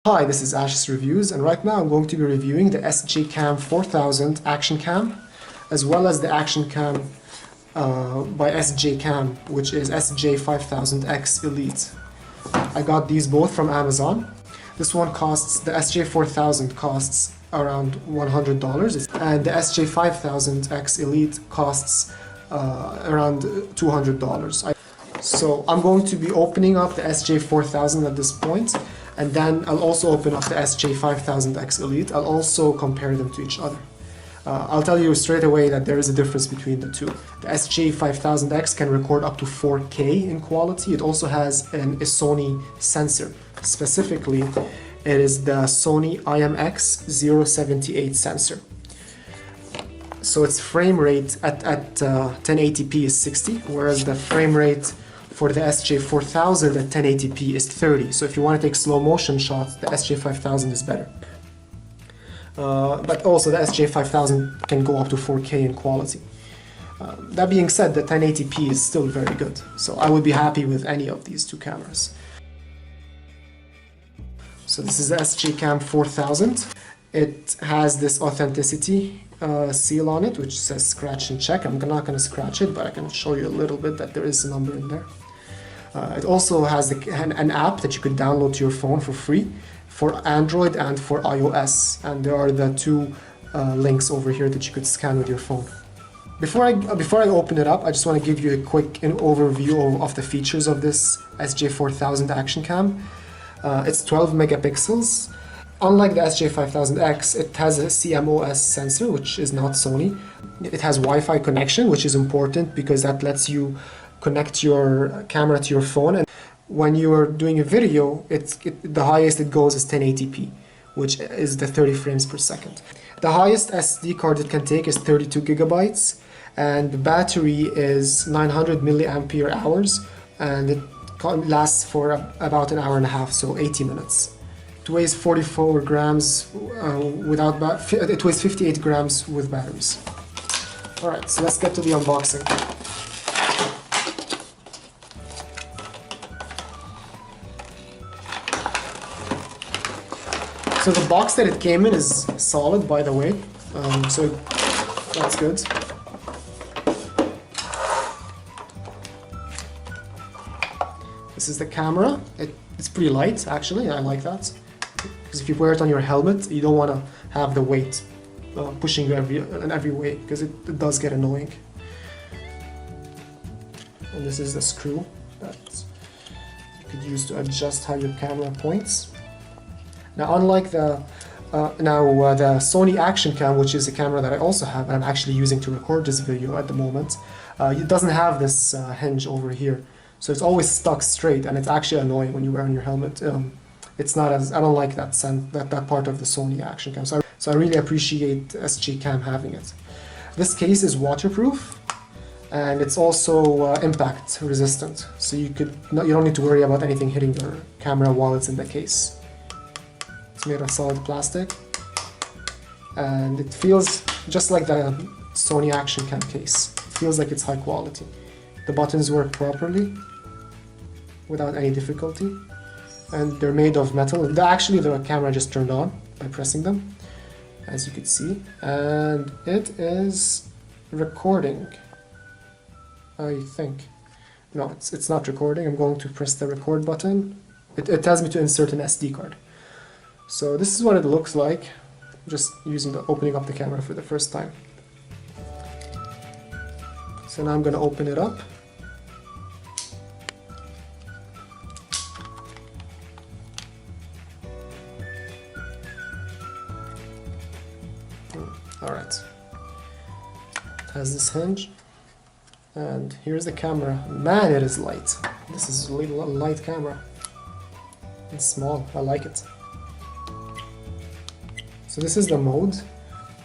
Hi, this is Ash's Reviews, and right now I'm going to be reviewing the SJCAM 5000 Action Cam, as well as the Action Cam by SJCAM, which is SJ5000X Elite. I got these both from Amazon. This one costs, the SJ4000 costs around $100, and the SJ5000X Elite costs around $200. So I'm going to be opening up the SJ4000 at this point, and then I'll also open up the SJ5000X Elite. I'll also compare them to each other. I'll tell you straight away that there is a difference between the two. The SJ5000X can record up to 4K in quality. It also has a Sony sensor. Specifically, it is the Sony IMX078 sensor. So its frame rate at 1080p is 60, whereas the frame rate for the SJ4000 at 1080p is 30. So if you want to take slow motion shots, the SJ5000 is better. But also the SJ5000 can go up to 4K in quality. That being said, the 1080p is still very good. So I would be happy with any of these two cameras. So this is the SJCAM 4000. It has this authenticity seal on it, which says scratch and check. I'm not going to scratch it, but I can show you a little bit that there is a number in there. It also has an app that you could download to your phone for free for Android and for iOS, and there are the two links over here that you could scan with your phone. Before I open it up, I just want to give you a quick overview of the features of this SJ4000 Action Cam. It's 12 megapixels. Unlike the SJ5000X, it has a CMOS sensor, which is not Sony. It has Wi-Fi connection, which is important because that lets you connect your camera to your phone. And when you are doing a video, the highest it goes is 1080p, which is the 30 frames per second. The highest SD card it can take is 32 gigabytes, and the battery is 900 milliampere hours, and it lasts for about an hour and a half, so 80 minutes. It weighs 44 grams it weighs 58 grams with batteries. Alright, so let's get to the unboxing. So the box that it came in is solid, by the way, so that's good. This is the camera. It's pretty light, actually. I like that. Because if you wear it on your helmet, you don't want to have the weight pushing you in every way, because it does get annoying. And this is the screw that you could use to adjust how your camera points. Now, unlike the Sony Action Cam, which is a camera that I also have, and I'm actually using to record this video at the moment, it doesn't have this hinge over here. So it's always stuck straight, and it's actually annoying when you wear on your helmet. It's not as, I don't like that part of the Sony Action Cam. So I really appreciate SJCAM having it. This case is waterproof, and it's also impact resistant. So you don't need to worry about anything hitting your camera while it's in the case. It's made of solid plastic, and it feels just like the Sony Action Cam case. It feels like it's high quality. The buttons work properly without any difficulty, and they're made of metal. Actually, the camera just turned on by pressing them, as you can see, and it is recording, I think. No, it's not recording. I'm going to press the record button. It tells me to insert an SD card. So this is what it looks like, just opening up the camera for the first time. So now I'm going to open it up. Alright. It has this hinge. And here's the camera. Man, it is light. This is a little light camera. It's small. I like it. So this is the mode.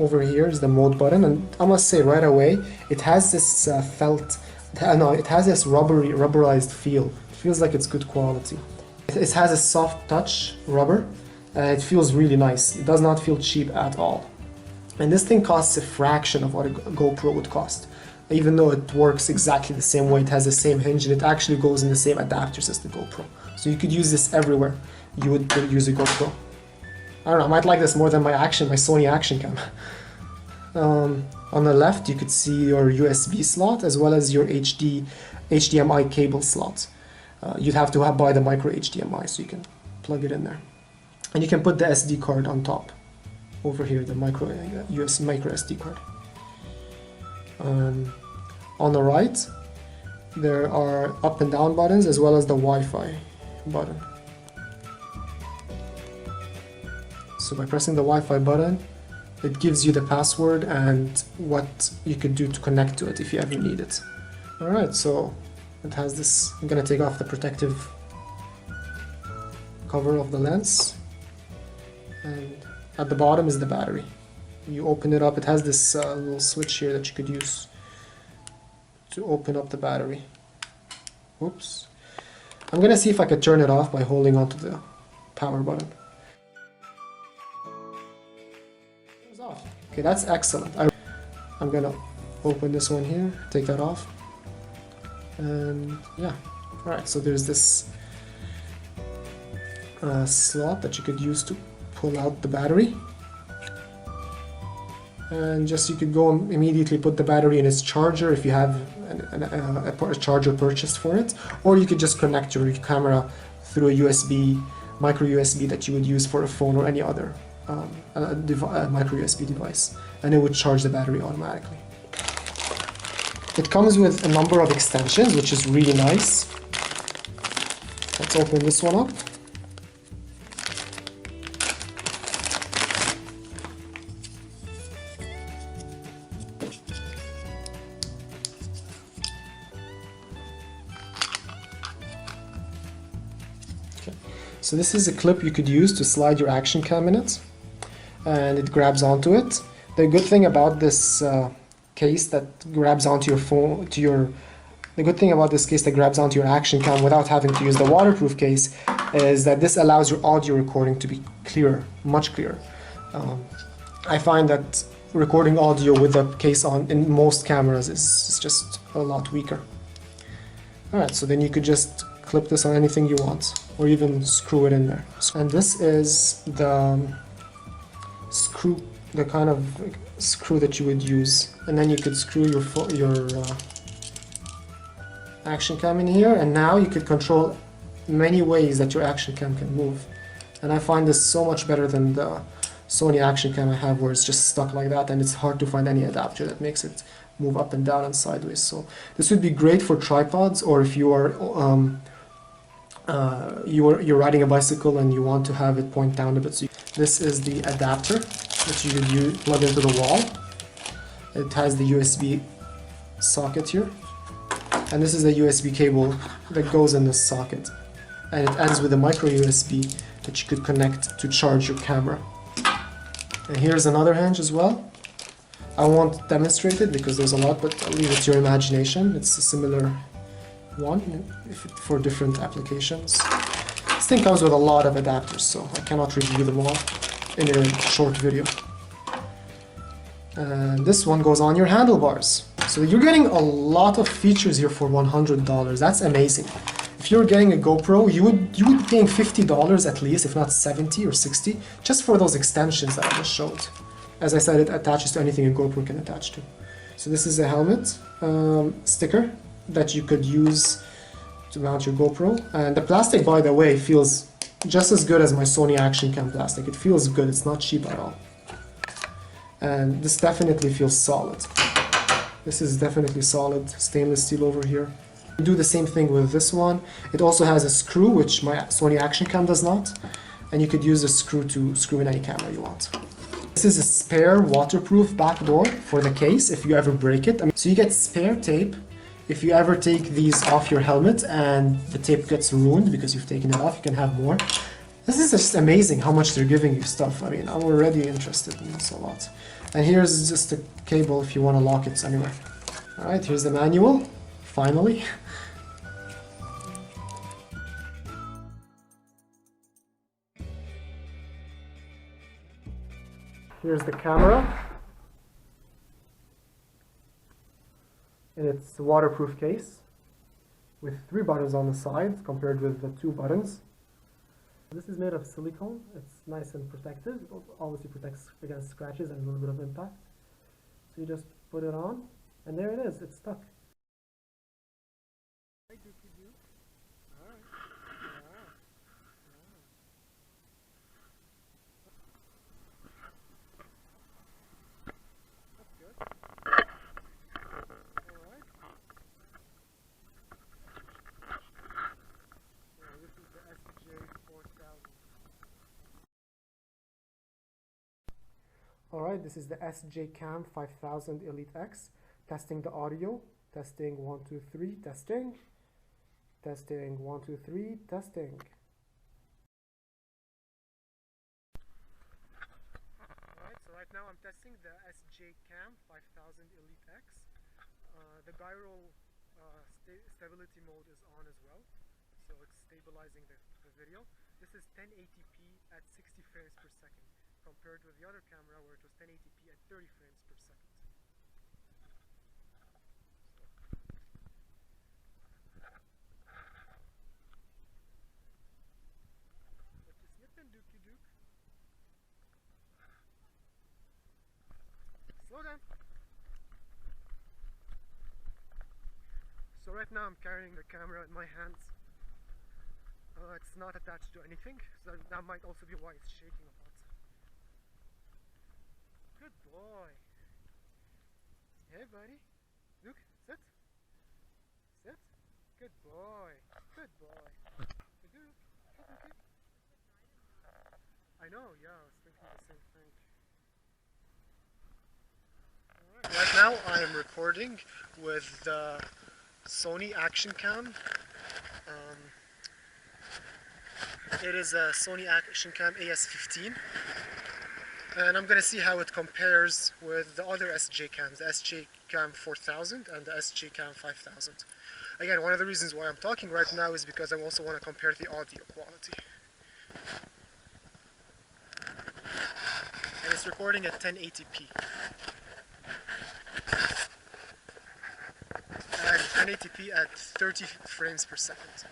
Over here is the mode button, and I must say right away, it has this it has this rubberized feel. It feels like it's good quality. It has a soft touch rubber, and it feels really nice. It does not feel cheap at all. And this thing costs a fraction of what a GoPro would cost. Even though it works exactly the same way, it has the same hinge, and it actually goes in the same adapters as the GoPro. So you could use this everywhere you would use a GoPro. I don't know, I might like this more than my Sony Action Cam. On the left, you could see your USB slot as well as your HDMI cable slot. You'd have to buy the micro HDMI so you can plug it in there. And you can put the SD card on top. Over here, the micro SD card. On the right, there are up and down buttons as well as the Wi-Fi button. So by pressing the Wi-Fi button, it gives you the password and what you could do to connect to it if you ever need it. Alright, so it has this. I'm gonna take off the protective cover of the lens, and at the bottom is the battery. You open it up, it has this little switch here that you could use to open up the battery. Oops. I'm gonna see if I could turn it off by holding onto the power button. It's off. Okay, that's excellent. I'm gonna open this one here, take that off, and yeah. Alright, so there's this slot that you could use to pull out the battery, and just you could go and immediately put the battery in its charger if you have a charger purchased for it, or you could just connect your camera through a micro USB that you would use for a phone or any other micro USB device, and it would charge the battery automatically. It comes with a number of extensions, which is really nice. Let's open this one up. So this is a clip you could use to slide your action cam in it, and it grabs onto it. The good thing about this case that grabs onto your phone, the good thing about this case that grabs onto your action cam without having to use the waterproof case is that this allows your audio recording to be clearer, much clearer. I find that recording audio with the case on in most cameras is just a lot weaker. Alright, so then you could just clip this on anything you want, or even screw it in there. And this is the screw, the kind of screw that you would use, and then you could screw your action cam in here, and now you could control many ways that your action cam can move. And I find this so much better than the Sony Action Cam I have, where it's just stuck like that, and it's hard to find any adapter that makes it move up and down and sideways. So this would be great for tripods, or if you are you're riding a bicycle and you want to have it point down a bit. So this is the adapter that you would plug into the wall. It has the USB socket here, and this is the USB cable that goes in this socket, and it ends with a micro USB that you could connect to charge your camera. And here's another hinge as well. I won't demonstrate it because there's a lot, but I'll leave it to your imagination. It's a similar one for different applications. This thing comes with a lot of adapters, so I cannot review them all in a short video. And this one goes on your handlebars. So you're getting a lot of features here for $100. That's amazing. If you're getting a GoPro, you would be paying $50 at least, if not $70 or $60, just for those extensions that I just showed. As I said, it attaches to anything a GoPro can attach to. So this is a helmet sticker that you could use to mount your GoPro. And the plastic, by the way, feels just as good as my Sony Action Cam plastic. It feels good, it's not cheap at all. And this definitely feels solid. This is definitely solid, stainless steel over here. Do the same thing with this one. It also has a screw, which my Sony Action Cam does not, and you could use a screw to screw in any camera you want. This is a spare waterproof back door for the case if you ever break it. So you get spare tape if you ever take these off your helmet and the tape gets ruined because you've taken it off. You can have more. This is just amazing how much they're giving you stuff. I mean, I'm already interested in this a lot. And here's just a cable if you want to lock it anywhere. Alright, here's the manual, finally. Here's the camera in its waterproof case with 3 buttons on the sides compared with the 2 buttons. This is made of silicone. It's nice and protective. It obviously protects against scratches and a little bit of impact. So you just put it on, and there it is. It's stuck. Alright, this is the SJCAM 5000 Elite X. Testing the audio. Testing 1, 2, 3. Testing. Testing 1, 2, 3. Testing. Alright, so right now I'm testing the SJCAM 5000 Elite X. The gyro stability mode is on as well, so it's stabilizing the video. This is 1080p at 60 frames per second, compared with the other camera where it was 1080p at 30 frames per second. What is nippin' dookie dook? Slow down! So right now I'm carrying the camera in my hands. It's not attached to anything, so that might also be why it's shaking a lot. Good boy. Hey buddy. Look, sit. Sit. Good boy. Good boy. Good dude. Okay. I know, yeah, I was thinking the same thing. Right now I am recording with the Sony Action Cam. It is a Sony Action Cam AS15, and I'm gonna see how it compares with the other SJCAMs, the SJCAM 4000 and the SJCAM 5000. Again, one of the reasons why I'm talking right now is because I also want to compare the audio quality. And it's recording at 1080p. And 1080p at 30 frames per second.